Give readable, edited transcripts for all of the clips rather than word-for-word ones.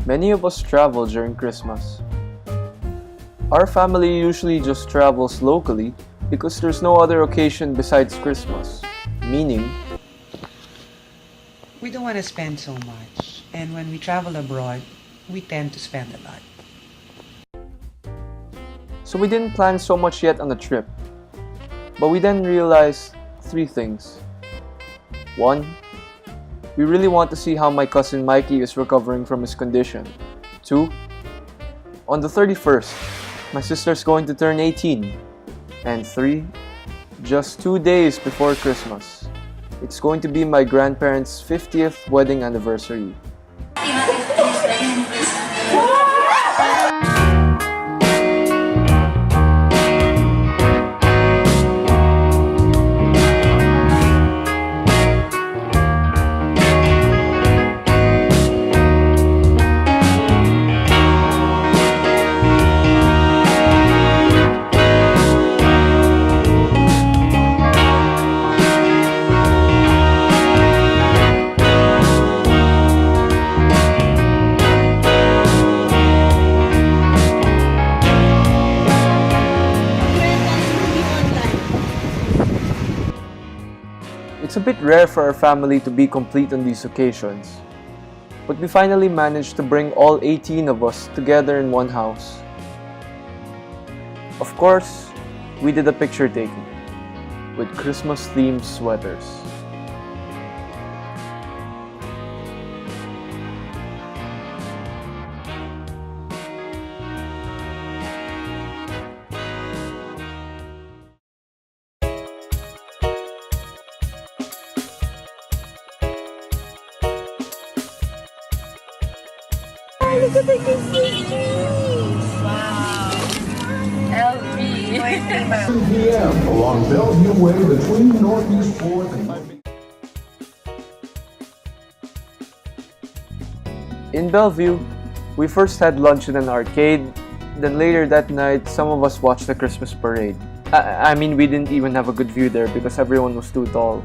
Many of us travel during Christmas. Our family usually just travels locally because there's no other occasion besides Christmas, meaning we don't want to spend so much, and when we travel abroad, we tend to spend a lot. so we didn't plan so much yet on the trip. But we then realized three things. 1. We really want to see how my cousin Mikey is recovering from his condition. 2. On the 31st, my sister's going to turn 18. And 3. Just 2 days before Christmas, it's going to be my grandparents' 50th wedding anniversary. It's a bit rare for our family to be complete on these occasions, but we finally managed to bring all 18 of us together in one house. Of course, we did a picture taking with Christmas-themed sweaters. Look at the Christmas! Wow! LV! 7 p.m. along Bellevue Way between Northeast 4th and... In Bellevue, we first had lunch in an arcade, then later that night, some of us watched the Christmas parade. I mean, we didn't even have a good view there because everyone was too tall.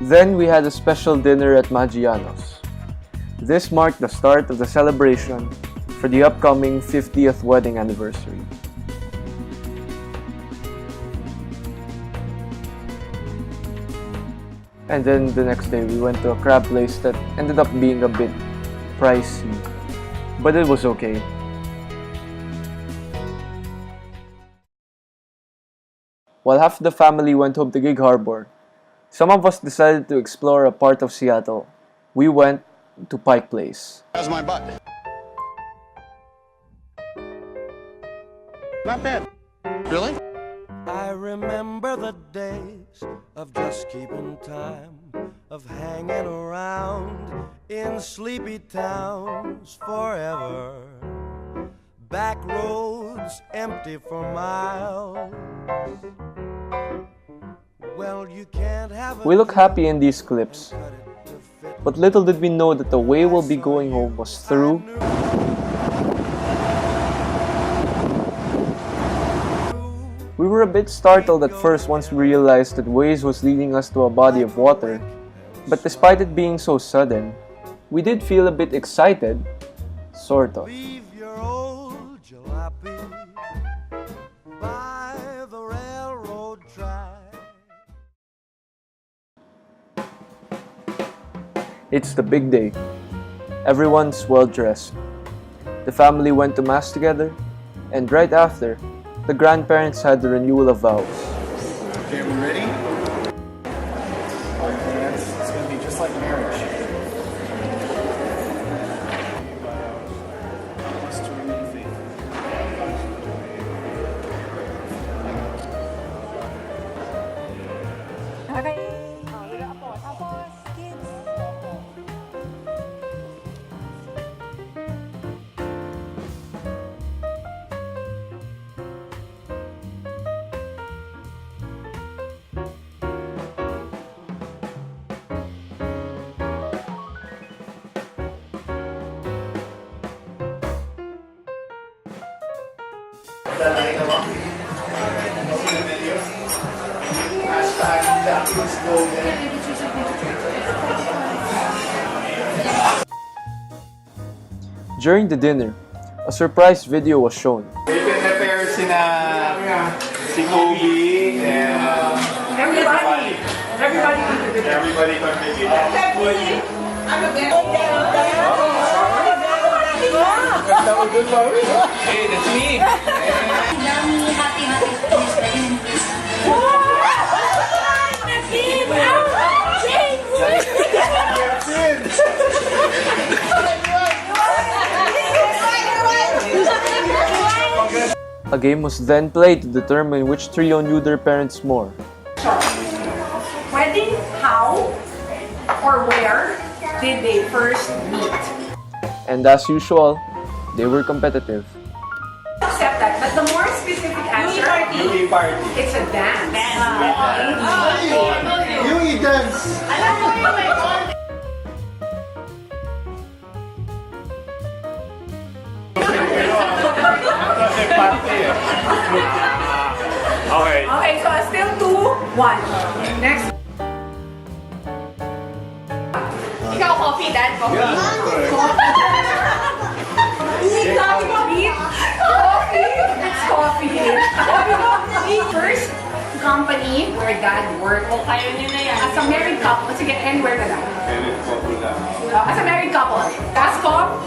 Then we had a special dinner at Maggiano's. This marked the start of the celebration for the upcoming 50th wedding anniversary. And then the next day we went to a crab place that ended up being a bit pricey, but it was okay. While half the family went home to Gig Harbor, some of us decided to explore a part of Seattle. We went to Pike Place. How's my butt? Not bad. Really? I remember the days of just keeping time, of hanging around in sleepy towns forever. Back roads empty for miles. Well, you can't have We look happy in these clips, but little did we know that the way we'll be going home was through We were a bit startled at first once we realized that Waze was leading us to a body of water, but despite it being so sudden, we did feel a bit excited, sort of. Leave your old jalopy by the railroad track. It's the big day. Everyone's well dressed. The family went to Mass together, and right after, the grandparents had the renewal of vows. Okay, we ready? It's going to be just like marriage. Must remain faithful. Okay. Tapos, kids. Hashtag During the dinner, a surprise video was shown. May prepare si Kobe and everybody contributed. Hey, that's me. A game was then played to determine which trio knew their parents more. Wedding, how or where did they first meet? And as usual, they were competitive. Accept that, but the more specific answer, Yui party. it's a dance. Yui dance. Okay. Okay, so still 2-1. Next. Ikaw, coffee, dad, coffee. Coffee. It's coffee. First company where dad worked. As a married couple. Sige, anywhere na lang. As a married couple. Gascom.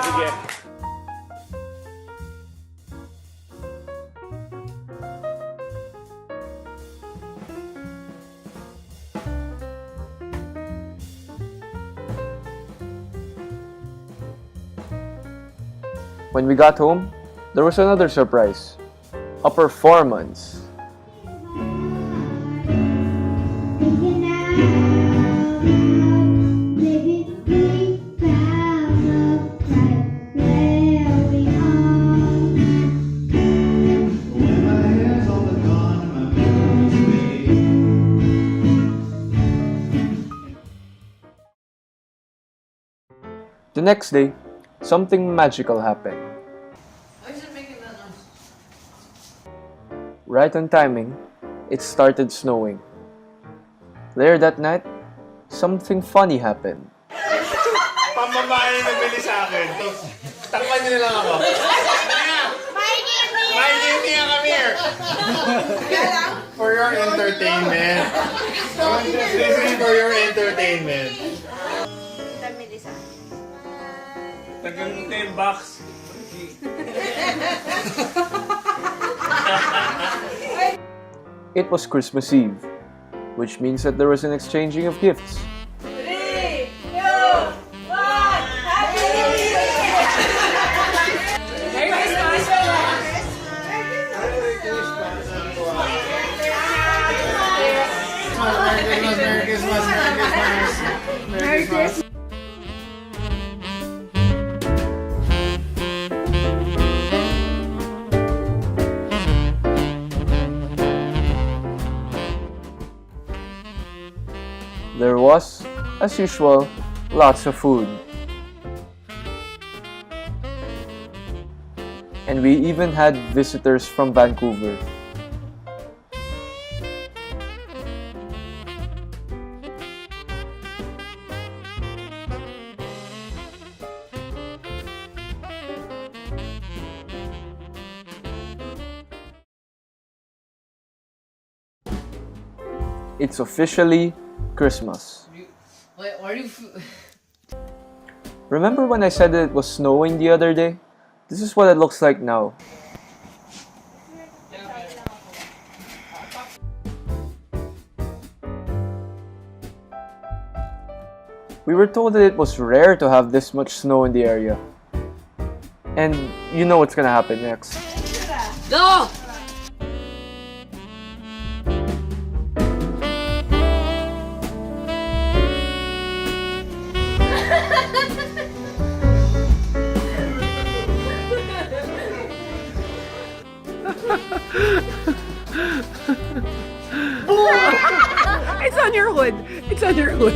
Sige. When we got home, there was another surprise. A performance. The next day, something magical happened. Right on timing, it started snowing. Later that night, something funny happened. Pambabae yung nagbili sa akin. Takpan niyo na lang ako. Makikinig niya kami here. For your entertainment. This is for your entertainment. Tagang 10 bucks. It was Christmas Eve, which means that there was an exchanging of gifts. 3, 2, 1, Happy New Year! Merry Christmas! Merry Christmas. Merry Christmas. There was, as usual, lots of food. And we even had visitors from Vancouver. It's officially Christmas. Wait, are you? Remember when I said that it was snowing the other day? This is what it looks like now. We were told that it was rare to have this much snow in the area. And you know what's gonna happen next. No! It's on your hood. It's on your hood.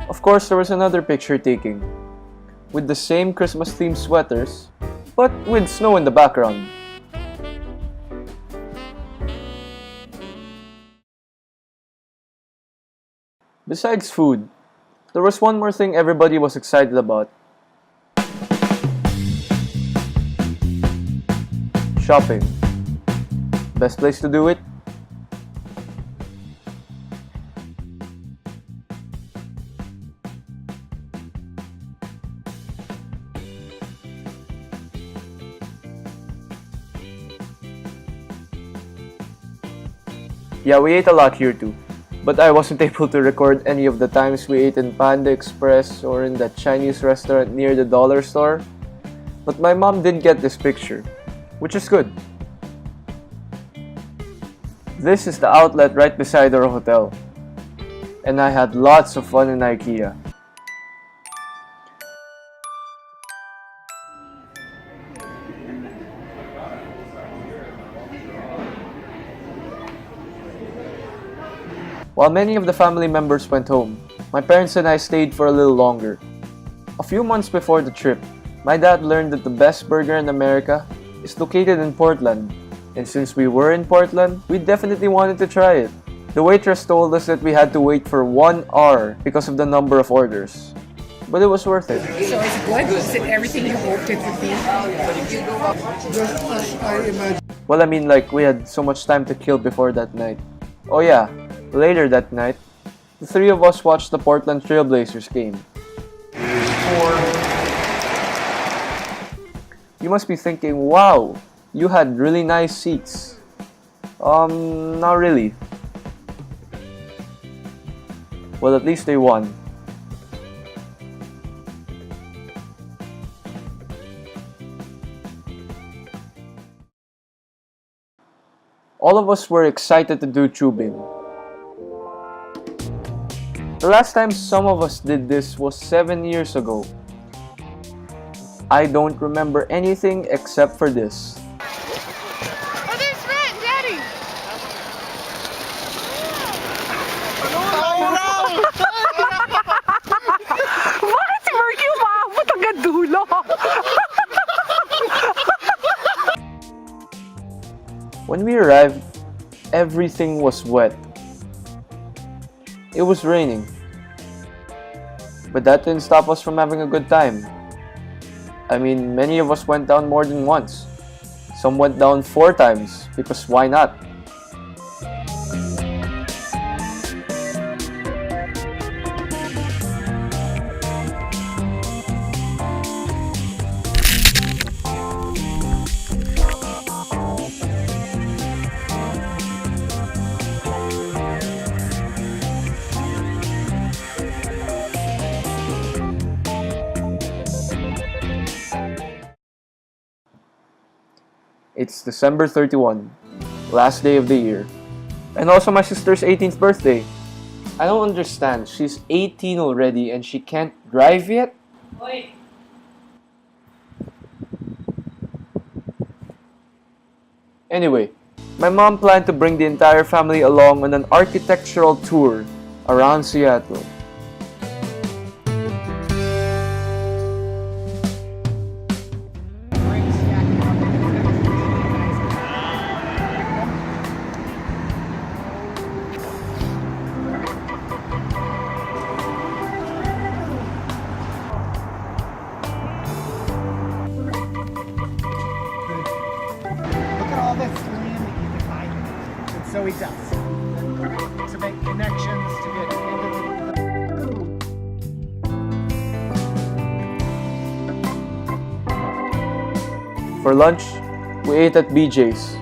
Of course, there was another picture taking, with the same Christmas-themed sweaters, but with snow in the background. Besides food, there was one more thing everybody was excited about. Shopping. Best place to do it? Yeah, we ate a lot here too. But I wasn't able to record any of the times we ate in Panda Express or in that Chinese restaurant near the dollar store. But my mom did get this picture, which is good. This is the outlet right beside our hotel. And I had lots of fun in IKEA. While many of the family members went home, my parents and I stayed for a little longer. A few months before the trip, my dad learned that the best burger in America is located in Portland, and since we were in Portland, we definitely wanted to try it. The waitress told us that we had to wait for 1 hour because of the number of orders, but it was worth it. So it's good? Is it everything you hoped it would be? Well, I mean, like, we had so much time to kill before that night. Oh yeah, later that night, the three of us watched the Portland Trailblazers game. You must be thinking, wow, you had really nice seats. Not really. Well, at least they won. All of us were excited to do tubing. The last time some of us did this was 7 years ago. I don't remember anything except for this. Oh, there's Red, Daddy! Bakit si Marky umabot hanggang dulo? When we arrived, everything was wet. It was raining. But that didn't stop us from having a good time. I mean, many of us went down more than once. Some went down 4 times, because why not? It's December 31, last day of the year. And also my sister's 18th birthday. I don't understand, she's 18 already and she can't drive yet? Wait. Anyway, my mom planned to bring the entire family along on an architectural tour around Seattle. Look at all this land that you can buy. And so he does. To make connections, to get into the... For lunch, we ate at BJ's.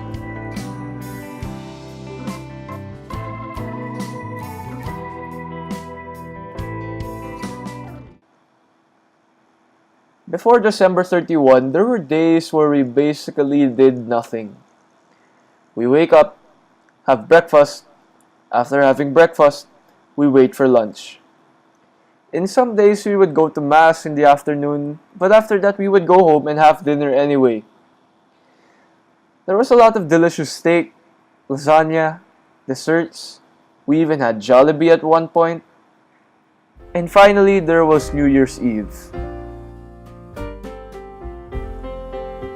Before December 31, there were days where we basically did nothing. We wake up, have breakfast. After having breakfast, we wait for lunch. In some days, we would go to Mass in the afternoon, but after that, we would go home and have dinner anyway. There was a lot of delicious steak, lasagna, desserts. We even had Jollibee at one point. And finally, there was New Year's Eve.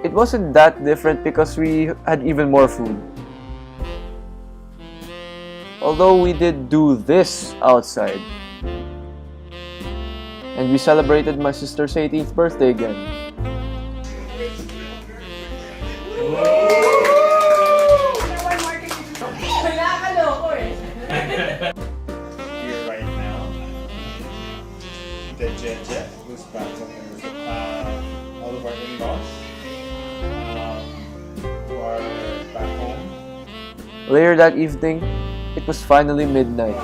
It wasn't that different because we had even more food. Although we did do this outside. And we celebrated my sister's 18th birthday again. Here right now, the Jeje, who's back home, all of our in-laws who are back home. Later that evening, it was finally midnight.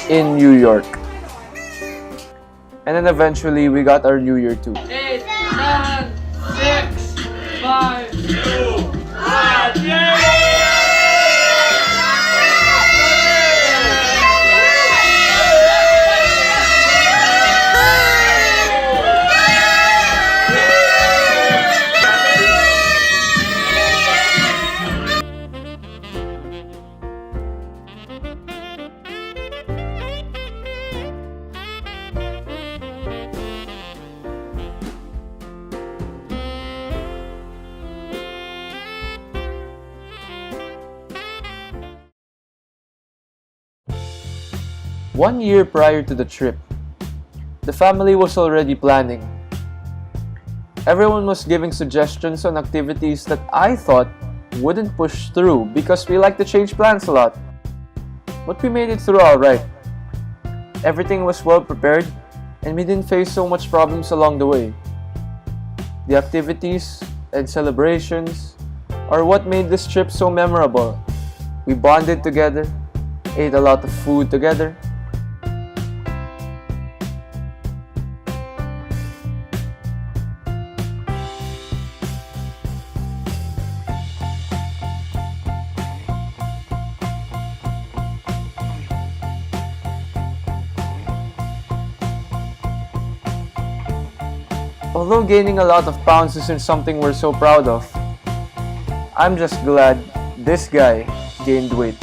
In New York. And then eventually we got our New Year too. 8, 7, 6, 5, 2, 1. One year prior to the trip, the family was already planning. Everyone was giving suggestions on activities that I thought wouldn't push through because we like to change plans a lot. But we made it through alright. Everything was well prepared and we didn't face so much problems along the way. The activities and celebrations are what made this trip so memorable. We bonded together, ate a lot of food together. Although gaining a lot of pounds isn't something we're so proud of, I'm just glad this guy gained weight.